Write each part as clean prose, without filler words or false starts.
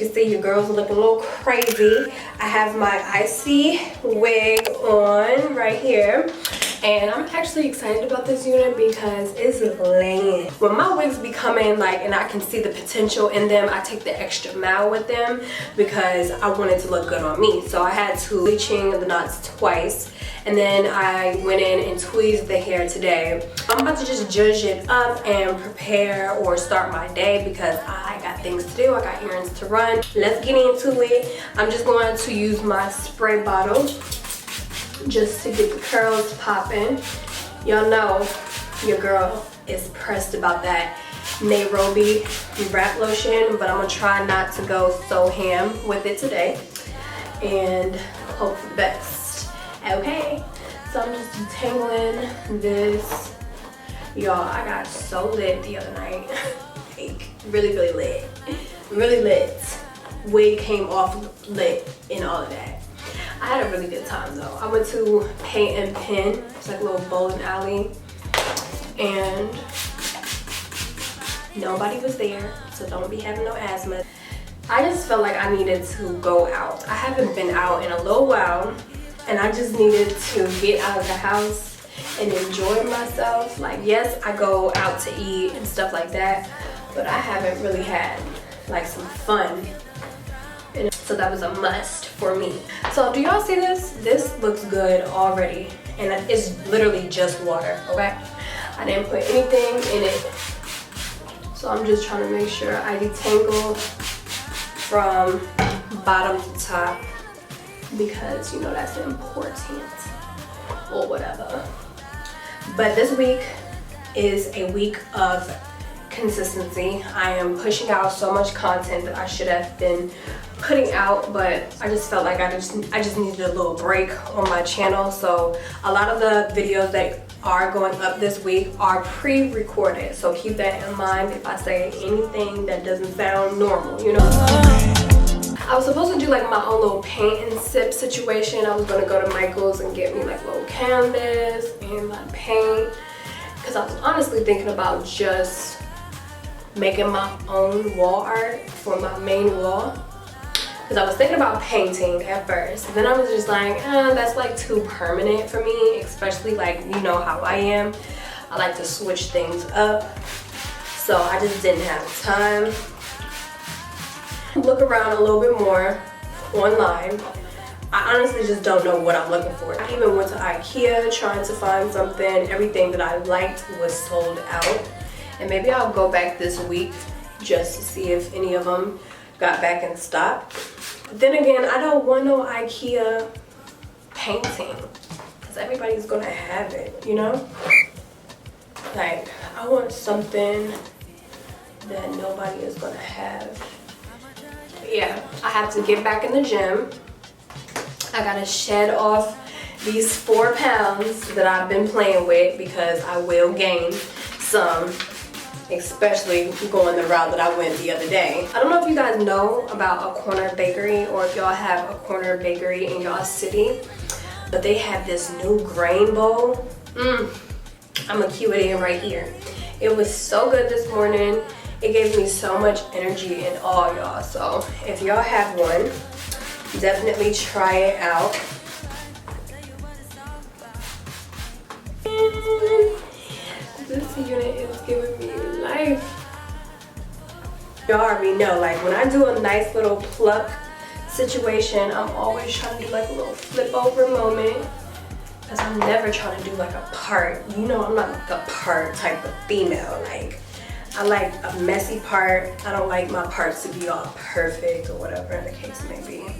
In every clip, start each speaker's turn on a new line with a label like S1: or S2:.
S1: can see your girl's looking a little crazy. I have my ISEE wig on right here. And I'm actually excited about this unit because it's laying. When my wigs be coming, like, and I can see the potential in them, I take the extra mile with them because I want it to look good on me. So I had to bleaching the knots twice, and then I went in and tweezed the hair today. I'm about to just zhuzh it up and prepare or start my day because I got things to do. I got errands to run. Let's get into it. I'm just going to use my spray bottle just to get the curls popping. Y'all know your girl is pressed about that Nairobi wrap lotion, but I'm gonna try not to go so ham with it today and hope for the best. Okay, so I'm just detangling this. Y'all, I got so lit the other night. Like, really lit. Really lit. Wig came off lit and all of that. I had a really good time though. I went to Paint and Pen. It's like a little bowling alley. And nobody was there, so don't be having no asthma. I just felt like I needed to go out. I haven't been out in a little while, and I just needed to get out of the house and enjoy myself. Like, yes, I go out to eat and stuff like that, but I haven't really had like some fun. And so that was a must for me. So do y'all see this? This looks good already, and it's literally just water, okay? I didn't put anything in it. So I'm just trying to make sure I detangle from bottom to top because, you know, that's important or whatever. But this week is a week of consistency. I am pushing out so much content that I should have been putting out, but I just felt like I just needed a little break on my channel. So a lot of the videos that are going up this week are pre-recorded, so keep that in mind if I say anything that doesn't sound normal, you know. I was supposed to do like my own little paint and sip situation. I was gonna go to Michael's and get me like a little canvas and my paint, because I was honestly thinking about just making my own wall art for my main wall. Because I was thinking about painting at first. Then I was just like, that's like too permanent for me, especially like, you know how I am. I like to switch things up. So I just didn't have time. Look around a little bit more online. I honestly just don't know what I'm looking for. I even went to IKEA trying to find something. Everything that I liked was sold out. And maybe I'll go back this week just to see if any of them got back in stock. But then again, I don't want no IKEA painting because everybody's gonna have it, you know? Like, I want something that nobody is gonna have. But yeah, I have to get back in the gym. I gotta shed off these 4 pounds that I've been playing with because I will gain some, especially going the route that I went the other day. I don't know if you guys know about a corner bakery or if y'all have a corner bakery in y'all city, but they have this new grain bowl. I'm gonna cue it in right here. It was so good this morning. It gave me so much energy and all, y'all. So if y'all have one, definitely try it out. This unit is giving me life. Y'all already know, like when I do a nice little pluck situation, I'm always trying to do like a little flip over moment because I'm never trying to do like a part. You know, I'm not like a part type of female. Like, I like a messy part. I don't like my parts to be all perfect or whatever the case may be.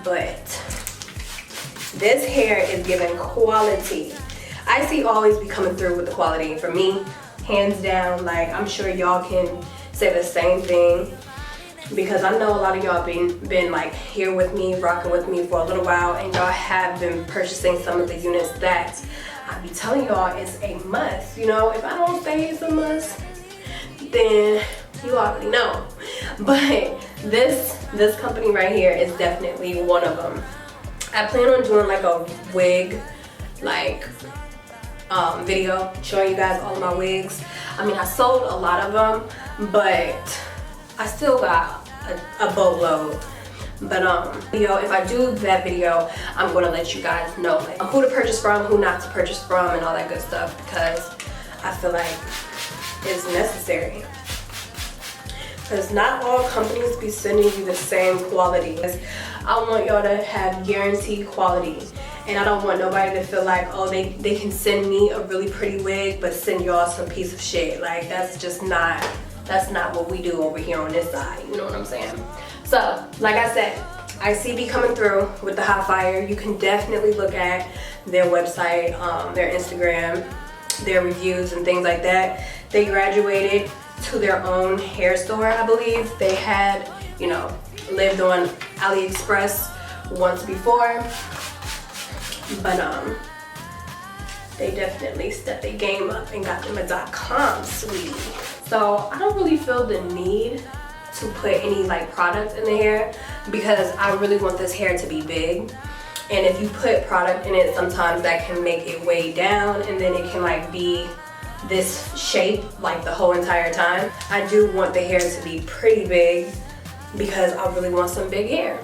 S1: But this hair is giving quality. ISEE always be coming through with the quality for me, hands down. Like, I'm sure y'all can say the same thing because I know a lot of y'all been like here with me, rocking with me for a little while, and y'all have been purchasing some of the units that I be telling y'all is a must. You know, if I don't say it's a must, then you already know. But this company right here is definitely one of them. I plan on doing like a wig like video showing you guys all of my wigs. I mean, I sold a lot of them, but I still got a boatload. But if I do that video, I'm gonna let you guys know like who to purchase from, who not to purchase from, and all that good stuff, because I feel like it's necessary. Because not all companies be sending you the same quality. I want y'all to have guaranteed quality. And I don't want nobody to feel like, oh, they can send me a really pretty wig, but send y'all some piece of shit. Like, that's not what we do over here on this side. You know what I'm saying? So, like I said, ISEE be coming through with the hot fire. You can definitely look at their website, their Instagram, their reviews and things like that. They graduated to their own hair store, I believe. They had, you know, lived on AliExpress once before, but they definitely stepped their game up and got them a .com, sweetie. So I don't really feel the need to put any like product in the hair, because I really want this hair to be big. And if you put product in it, sometimes that can make it way down, and then it can like be this shape like the whole entire time. I do want the hair to be pretty big, because I really want some big hair.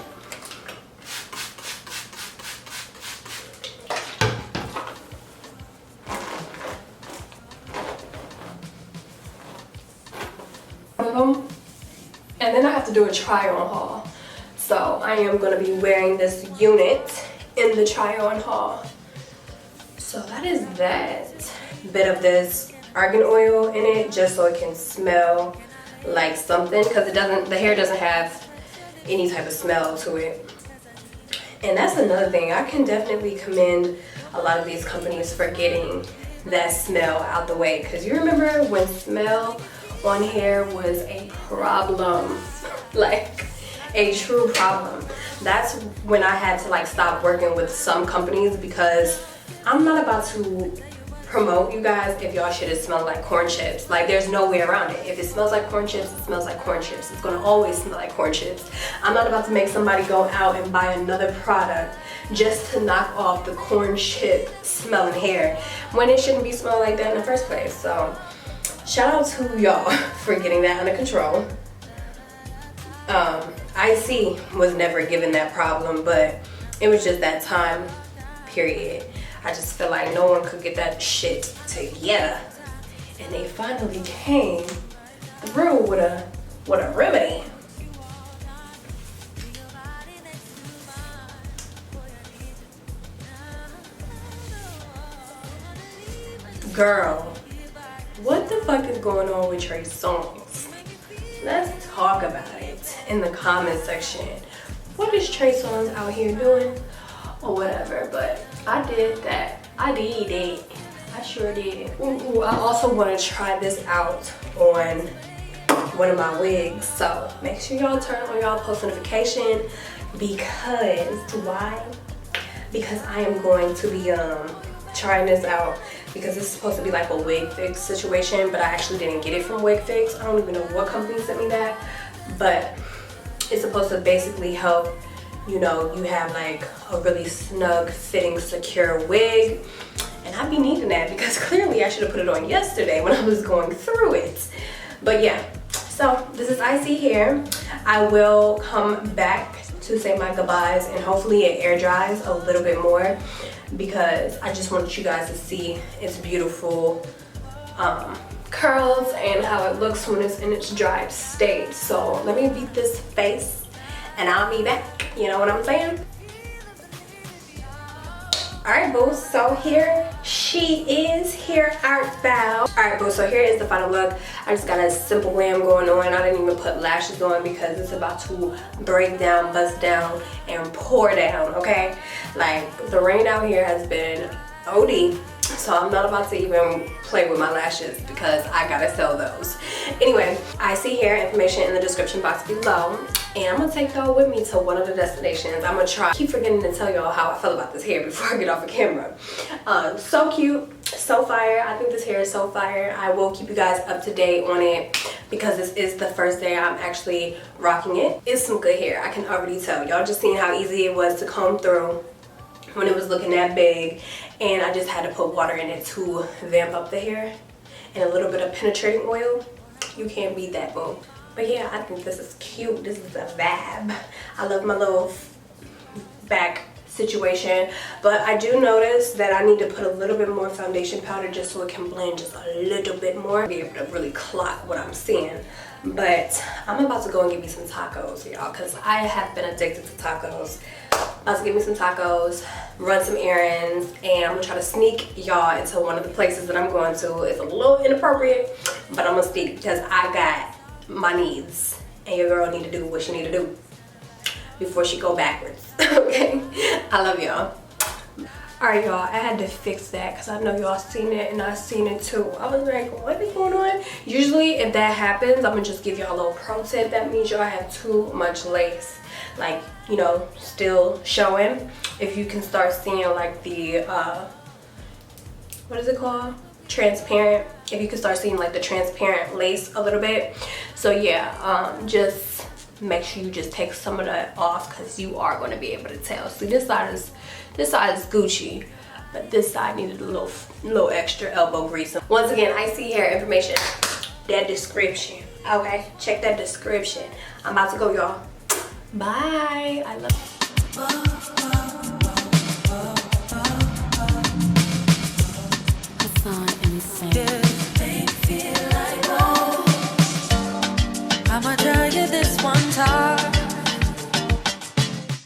S1: And then I have to do a try on haul. So I am going to be wearing this unit in the try on haul. So that is that. Bit of this argan oil in it, just so it can smell like something, because the hair doesn't have any type of smell to it. And that's another thing. I can definitely commend a lot of these companies for getting that smell out the way, because you remember when smell on hair was a problem, like a true problem. That's when I had to like stop working with some companies, because I'm not about to promote you guys if y'all shit smells like corn chips. Like, there's no way around it. If it smells like corn chips, it smells like corn chips. It's gonna always smell like corn chips. I'm not about to make somebody go out and buy another product just to knock off the corn chip smelling hair, when it shouldn't be smelling like that in the first place. So shout out to y'all for getting that under control. ISEE was never given that problem, but it was just that time period. I just feel like no one could get that shit together, and they finally came through with a remedy. Girl, what the fuck is going on with Trey Songz? Let's talk about it in the comment section. What is Trey Songz out here doing? Or whatever, but I did that. I did it. I sure did. Ooh, I also want to try this out on one of my wigs, so make sure y'all turn on y'all post notification, because why? Because I am going to be trying this out, because it's supposed to be like a wig fix situation, but I actually didn't get it from Wig Fix. I don't even know what company sent me that, but it's supposed to basically help, you know, you have like a really snug fitting secure wig, and I be needing that, because clearly I should have put it on yesterday when I was going through it. But yeah, so this is Iseehair. I will come back to say my goodbyes, and hopefully it air dries a little bit more, because I just wanted you guys to see its beautiful curls and how it looks when it's in its dried state. So let me beat this face and I'll be back. You know what I'm saying? Alright, boo, so here she is, here art thou. Alright, boo, so here is the final look. I just got a simple glam going on. I didn't even put lashes on, because it's about to break down, bust down, and pour down, okay? Like, the rain out here has been OD, so I'm not about to even play with my lashes, because I gotta sell those. Anyway, Iseehair information in the description box below, and I'm gonna take y'all with me to one of the destinations. I'm gonna try, keep forgetting to tell y'all how I feel about this hair before I get off the camera. So cute, so fire. I think this hair is so fire. I will keep you guys up to date on it, because this is the first day I'm actually rocking it. It's some good hair, I can already tell. Y'all just seen how easy it was to comb through when it was looking that big, and I just had to put water in it to vamp up the hair, and a little bit of penetrating oil. You can't beat that, boo. But yeah, I think this is cute. This is a vibe. I love my little back situation, but I do notice that I need to put a little bit more foundation powder just so it can blend just a little bit more, be able to really clock what I'm seeing. But I'm about to go and get me some tacos, y'all, because I have been addicted to tacos. About to get me some tacos, run some errands, and I'm gonna try to sneak y'all into one of the places that I'm going to. It's a little inappropriate, but I'm gonna sneak because I got my needs, and your girl need to do what she need to do before she go backwards. Okay, I love y'all. All right, y'all, I had to fix that because I know y'all seen it and I seen it too. I was like, what is going on? Usually if that happens, I'm gonna just give y'all a little pro tip. That means y'all have too much lace, like, you know, still showing. If you can start seeing like the what is it called, transparent, if you can start seeing like the transparent lace a little bit. So yeah, just make sure you just take some of that off because you are going to be able to tell. See, this side is Gucci, but this side needed a little extra elbow grease. Once again, ISEE hair information, that description. Okay, check that description. I'm about to go, y'all. Bye. I love you.